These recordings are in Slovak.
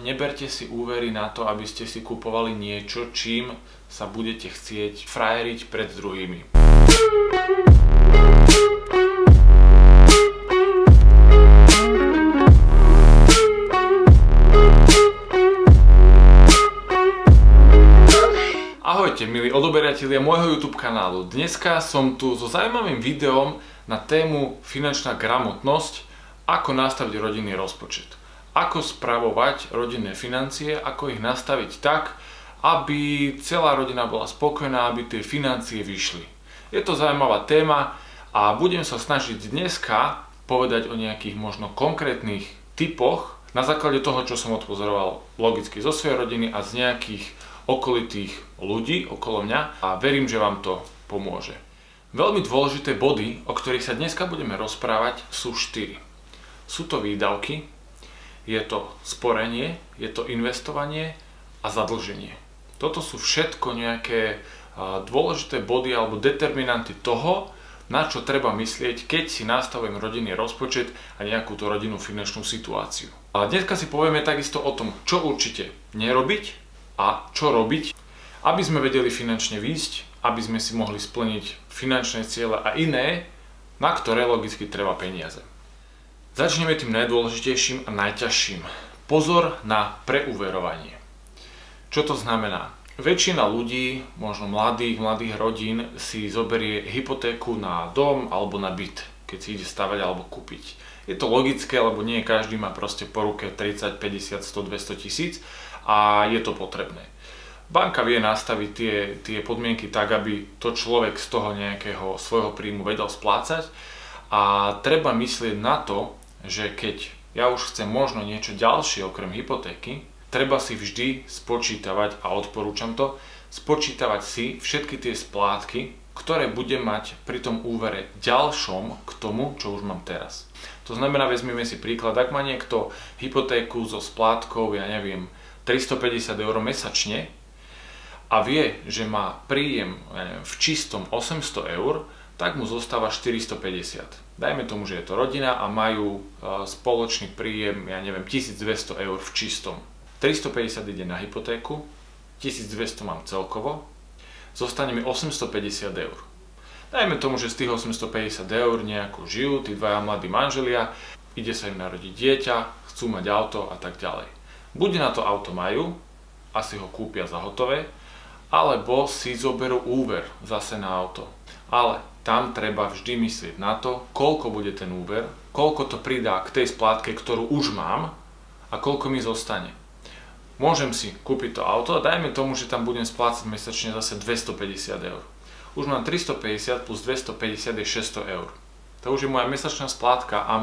neberte si úvery na to, aby ste si kupovali niečo, čím sa budete chcieť frajeriť pred druhými. Ahojte milí odoberatelia môjho YouTube kanálu. Dneska som tu so zaujímavým videom na tému finančná gramotnosť, ako nastaviť rodinný rozpočet. Ako spravovať rodinné financie, ako ich nastaviť tak, aby celá rodina bola spokojná, aby tie financie vyšli. Je to zaujímavá téma a budem sa snažiť dneska povedať o nejakých možno konkrétnych typoch na základe toho, čo som odpozoroval logicky zo svojej rodiny a z nejakých okolitých ľudí okolo mňa a verím, že vám to pomôže. Veľmi dôležité body, o ktorých sa dneska budeme rozprávať, sú 4. Sú to výdavky, je to sporenie, je to investovanie a zadlženie. Toto sú všetko nejaké dôležité body alebo determinanty toho, na čo treba myslieť, keď si nastavujem rodinný rozpočet a nejakú tú rodinnú finančnú situáciu. A dneska si povieme takisto o tom, čo určite nerobiť a čo robiť, aby sme vedeli finančne výjsť, aby sme si mohli splniť finančné ciele a iné, na ktoré logicky treba peniaze. Začneme tým najdôležitejším a najťažším. Pozor na preúverovanie. Čo to znamená? Väčšina ľudí, možno mladých rodín, si zoberie hypotéku na dom alebo na byt, keď si ide stavať alebo kúpiť. Je to logické, lebo nie každý má proste po ruke 30, 50, 100, 200 tisíc a je to potrebné. Banka vie nastaviť tie podmienky tak, aby to človek z toho nejakého svojho príjmu vedel splácať a treba myslieť na to, že keď ja už chcem možno niečo ďalšie okrem hypotéky, treba si vždy spočítavať, a odporúčam to, spočítavať si všetky tie splátky, ktoré budem mať pri tom úvere ďalšom k tomu, čo už mám teraz. To znamená, vezmeme si príklad, ak má niekto hypotéku so splátkou, ja neviem, 350 eur mesačne a vie, že má príjem v čistom 800 eur, tak mu zostáva 450. Dajme tomu, že je to rodina a majú spoločný príjem, ja neviem, 1200 eur v čistom. 350 ide na hypotéku, 1200 mám celkovo, zostane mi 850 eur. Dajme tomu, že z tých 850 eur nejako žijú tí dvaja mladí manželia, ide sa im narodiť dieťa, chcú mať auto a tak ďalej. Buď na to auto majú, asi ho kúpia za hotové, alebo si zoberú úver zase na auto. Ale tam treba vždy myslieť na to, koľko bude ten úver, koľko to pridá k tej splátke, ktorú už mám a koľko mi zostane. Môžem si kúpiť to auto a dajme tomu, že tam budem splácať mesačne zase 250 eur. Už mám 350 plus 250 je 600 eur. To už je moja mesačná splátka a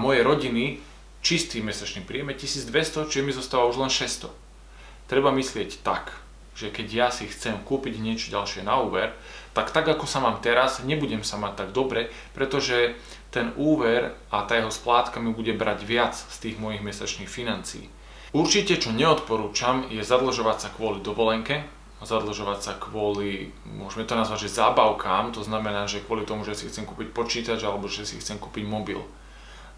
moje rodiny čistý mesačný príjem je 1200, čiže mi zostáva už len 600. Treba myslieť tak, že keď ja si chcem kúpiť niečo ďalšie na úver, tak ako sa mám teraz, nebudem sa mať tak dobre, pretože ten úver a tá jeho splátka mi bude brať viac z tých mojich mesačných financií. Určite, čo neodporúčam, je zadlžovať sa kvôli dovolenke, zadlžovať sa kvôli, môžeme to nazvať, že zábavkám, to znamená, že kvôli tomu, že si chcem kúpiť počítač alebo že si chcem kúpiť mobil.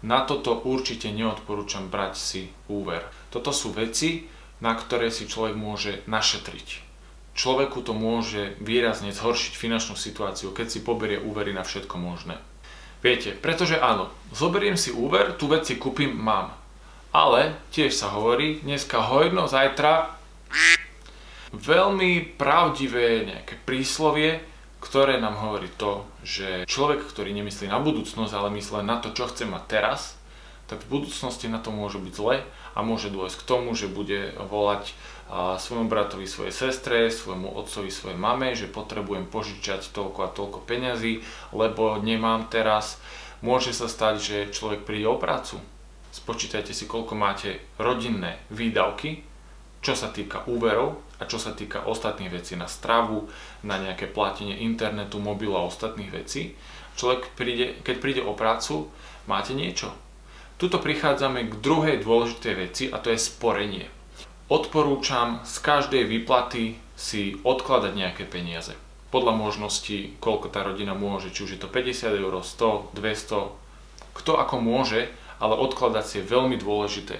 Na toto určite neodporúčam brať si úver. Toto sú veci, na ktoré si človek môže našetriť. Človeku to môže výrazne zhoršiť finančnú situáciu, keď si poberie úvery na všetko možné. Viete, pretože áno, zoberiem si úver, tú vec si kúpim, mám. Ale tiež sa hovorí, dneska hojno, zajtra veľmi pravdivé nejaké príslovie, ktoré nám hovorí to, že človek, ktorý nemyslí na budúcnosť, ale myslí na to, čo chce mať teraz, tak v budúcnosti na to môže byť zle a môže dôjsť k tomu, že bude volať svojmu bratovi, svojej sestre, svojmu otcovi, svojej mame, že potrebujem požičať toľko a toľko peňazí, lebo nemám teraz. Môže sa stať, že človek príde o prácu. Spočítajte si, koľko máte rodinné výdavky, čo sa týka úverov a čo sa týka ostatných vecí na stravu, na nejaké platenie internetu, mobilu a ostatných vecí. Človek keď príde o prácu, máte niečo. Tuto prichádzame k druhej dôležitej veci a to je sporenie. Odporúčam z každej výplaty si odkladať nejaké peniaze. Podľa možností, koľko tá rodina môže, či už je to 50 eur, 100, 200, kto ako môže, ale odkladať si je veľmi dôležité.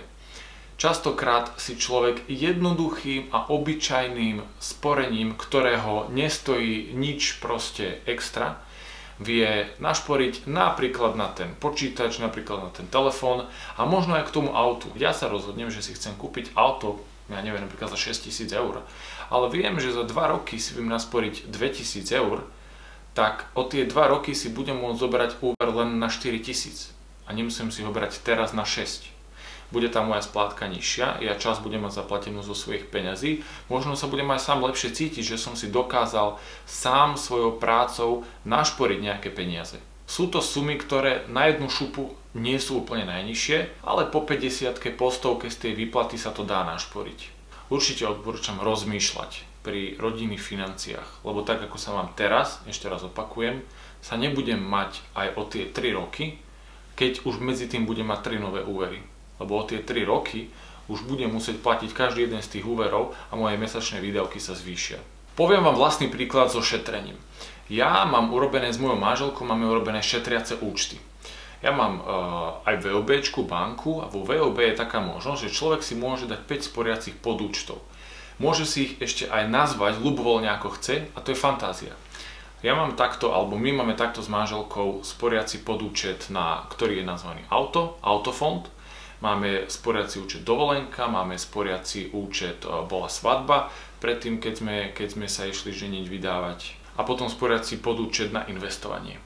Častokrát si človek jednoduchým a obyčajným sporením, ktorého nestojí nič proste extra, vie našporiť napríklad na ten počítač, napríklad na ten telefón a možno aj k tomu autu. Ja sa rozhodnem, že si chcem kúpiť auto, ja neviem, napríklad za 6 000 eur, ale viem, že za 2 roky si viem nasporiť 2 000 eur, tak o tie 2 roky si budem môcť zobrať úver len na 4 000 a nemusím si ho brať teraz na 6. Bude tá moja splátka nižšia, ja čas budem mať zaplatenú zo svojich peňazí, možno sa budem aj sám lepšie cítiť, že som si dokázal sám svojou prácou našporiť nejaké peniaze. Sú to sumy, ktoré na jednu šupu nie sú úplne najnižšie, ale po 50-ke, po 100-ke z tej výplaty sa to dá našporiť. Určite odporúčam rozmýšľať pri rodinných financiách, lebo tak ako sa mám teraz, ešte raz opakujem, sa nebudem mať aj o tie 3 roky, keď už medzi tým budem mať 3 nové úvery. Lebo o tie 3 roky už budem musieť platiť každý jeden z tých úverov a moje mesačné výdavky sa zvýšia. Poviem vám vlastný príklad so šetrením. Ja mám urobené s mojou manželkou, máme urobené šetriace účty. Ja mám aj VOBčku, banku a vo VOB je taká možnosť, že človek si môže dať 5 sporiacich podúčtov. Môže si ich ešte aj nazvať ľubovoľne ako chce a to je fantázia. Ja mám takto, alebo my máme takto s manželkou sporiaci podúčet, ktorý je nazvaný autofond. Máme sporiaci účet dovolenka, máme sporiaci účet bola svadba, predtým keď sme sa išli ženiť, vydávať. A potom sporiaci podúčet na investovanie.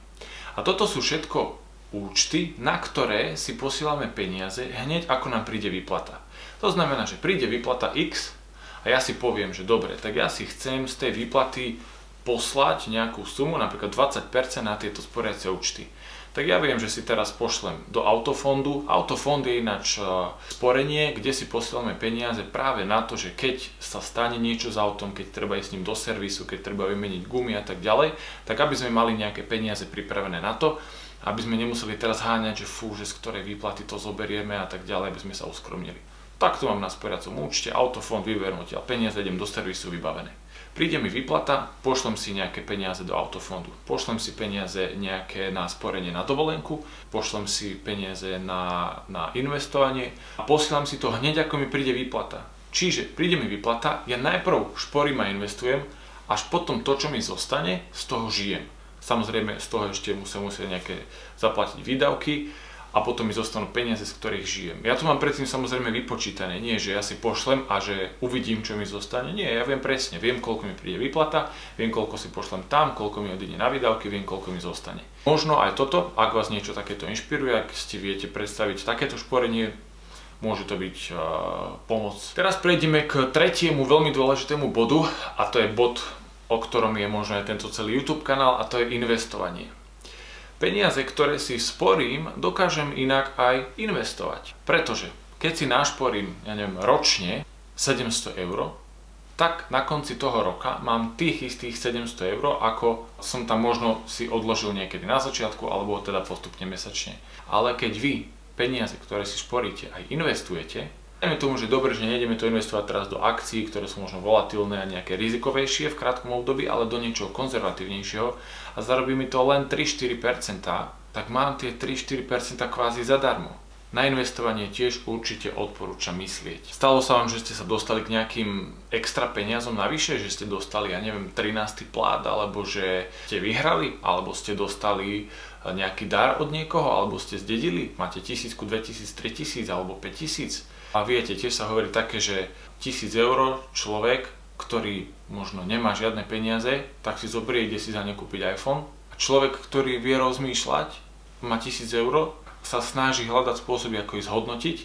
A toto sú všetko účty, na ktoré si posielame peniaze hneď ako nám príde výplata. To znamená, že príde výplata X a ja si poviem, že dobre, tak ja si chcem z tej výplaty poslať nejakú sumu, napríklad 20% na tieto sporiace účty. Tak ja viem, že si teraz pošlem do autofondu. Autofond je ináč sporenie, kde si posielame peniaze práve na to, že keď sa stane niečo s autom, keď treba ísť s ním do servisu, keď treba vymeniť gumy a tak ďalej, tak aby sme mali nejaké peniaze pripravené na to, aby sme nemuseli teraz háňať, že z ktorej výplaty to zoberieme a tak ďalej, aby sme sa uskromnili. Takto mám na sporiacom účte, autofond, vyberiem odtiaľ peniaze, idem do servisu, vybavené. Príde mi výplata, pošlem si nejaké peniaze do autofondu, pošlem si peniaze nejaké na sporenie na dovolenku, pošlem si peniaze na investovanie a posielam si to hneď ako mi príde výplata. Čiže príde mi výplata, ja najprv šporím a investujem, až potom to, čo mi zostane, z toho žijem. Samozrejme z toho ešte musia nejaké zaplatiť výdavky a potom mi zostanú peniaze, z ktorých žijem. Ja to mám predtým samozrejme vypočítané, nie že ja si pošlem a že uvidím, čo mi zostane. Nie, ja viem presne, viem, koľko mi príde výplata, viem, koľko si pošlem tam, koľko mi odíde na výdavky, viem, koľko mi zostane. Možno aj toto, ak vás niečo takéto inšpiruje, ak si viete predstaviť takéto šporenie, môže to byť pomoc. Teraz prejdeme k tretiemu veľmi dôležitému bodu a to je bod, o ktorom je možno aj tento celý YouTube kanál a to je investovanie. Peniaze, ktoré si sporím, dokážem inak aj investovať. Pretože keď si našporím, ja neviem, ročne 700 eur, tak na konci toho roka mám tých istých 700 eur, ako som tam možno si odložil niekedy na začiatku, alebo teda postupne mesačne. Ale keď vy peniaze, ktoré si šporíte, aj investujete, dajme tomu, že dobre, že nejdeme to investovať teraz do akcií, ktoré sú možno volatilné a nejaké rizikovejšie v krátkom období, ale do niečoho konzervatívnejšieho a zarobí mi to len 3-4%, tak mám tie 3-4% kvázi zadarmo. Na investovanie tiež určite odporúčam myslieť. Stalo sa vám, že ste sa dostali k nejakým extra peniazom navyše, že ste dostali, ja neviem, 13. plát, alebo že ste vyhrali, alebo ste dostali nejaký dar od niekoho, alebo ste zdedili, máte 1000, 2000, 3000 alebo 5000. A viete, tiež sa hovorí také, že 1000 eur človek, ktorý možno nemá žiadne peniaze, tak si zoberie, ide si za ne kúpiť iPhone. A človek, ktorý vie rozmýšľať, má 1000 eur, sa snaží hľadať spôsoby, ako ich zhodnotiť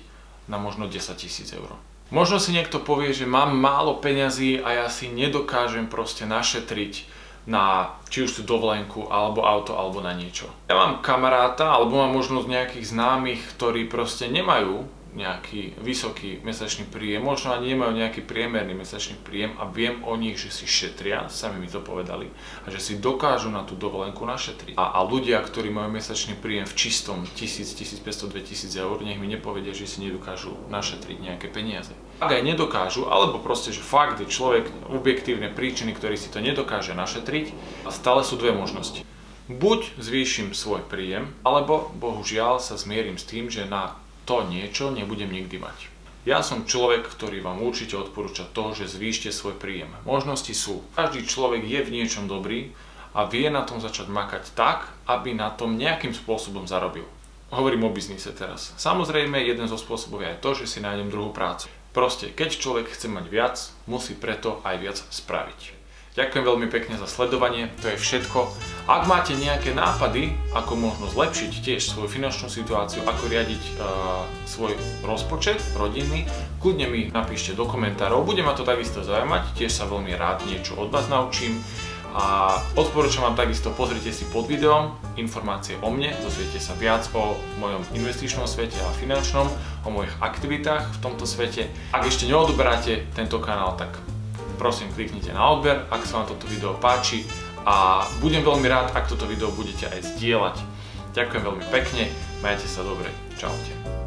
na možno 10 000 eur. Možno si niekto povie, že mám málo peňazí a ja si nedokážem proste našetriť na či už tú dovolenku, alebo auto, alebo na niečo. Ja mám kamaráta, alebo mám možnosť nejakých známych, ktorí proste nemajú nejaký vysoký mesačný príjem, možno ani nemajú nejaký priemerný mesačný príjem a viem o nich, že si šetria, sami mi to povedali, a že si dokážu na tú dovolenku našetriť. A ľudia, ktorí majú mesačný príjem v čistom 1000, 1500, 2000 eur, nech mi nepovedia, že si nedokážu našetriť nejaké peniaze. Ak aj nedokážu, alebo proste, že fakt je človek objektívne príčiny, ktorý si to nedokáže našetriť, stále sú dve možnosti. Buď zvýšim svoj príjem, alebo bohužiaľ sa zmierim s tým, že na to niečo nebudem nikdy mať. Ja som človek, ktorý vám určite odporúča to, že zvýšte svoj príjem. Možnosti sú. Každý človek je v niečom dobrý a vie na tom začať makať tak, aby na tom nejakým spôsobom zarobil. Hovorím o biznise teraz. Samozrejme, jeden zo spôsobov je aj to, že si nájdem druhú prácu. Proste, keď človek chce mať viac, musí preto aj viac spraviť. Ďakujem veľmi pekne za sledovanie, to je všetko. Ak máte nejaké nápady, ako možno zlepšiť tiež svoju finančnú situáciu, ako riadiť svoj rozpočet rodinný, kľudne mi napíšte do komentárov, bude ma to takisto zaujímať, tiež sa veľmi rád niečo od vás naučím. A odporúčam vám takisto, pozrite si pod videom informácie o mne, dozviete sa viac o mojom investičnom svete a finančnom, o mojich aktivitách v tomto svete. Ak ešte neodoberáte tento kanál, tak prosím kliknite na odber, ak sa vám toto video páči a budem veľmi rád, ak toto video budete aj zdieľať. Ďakujem veľmi pekne, majte sa dobre, čaute.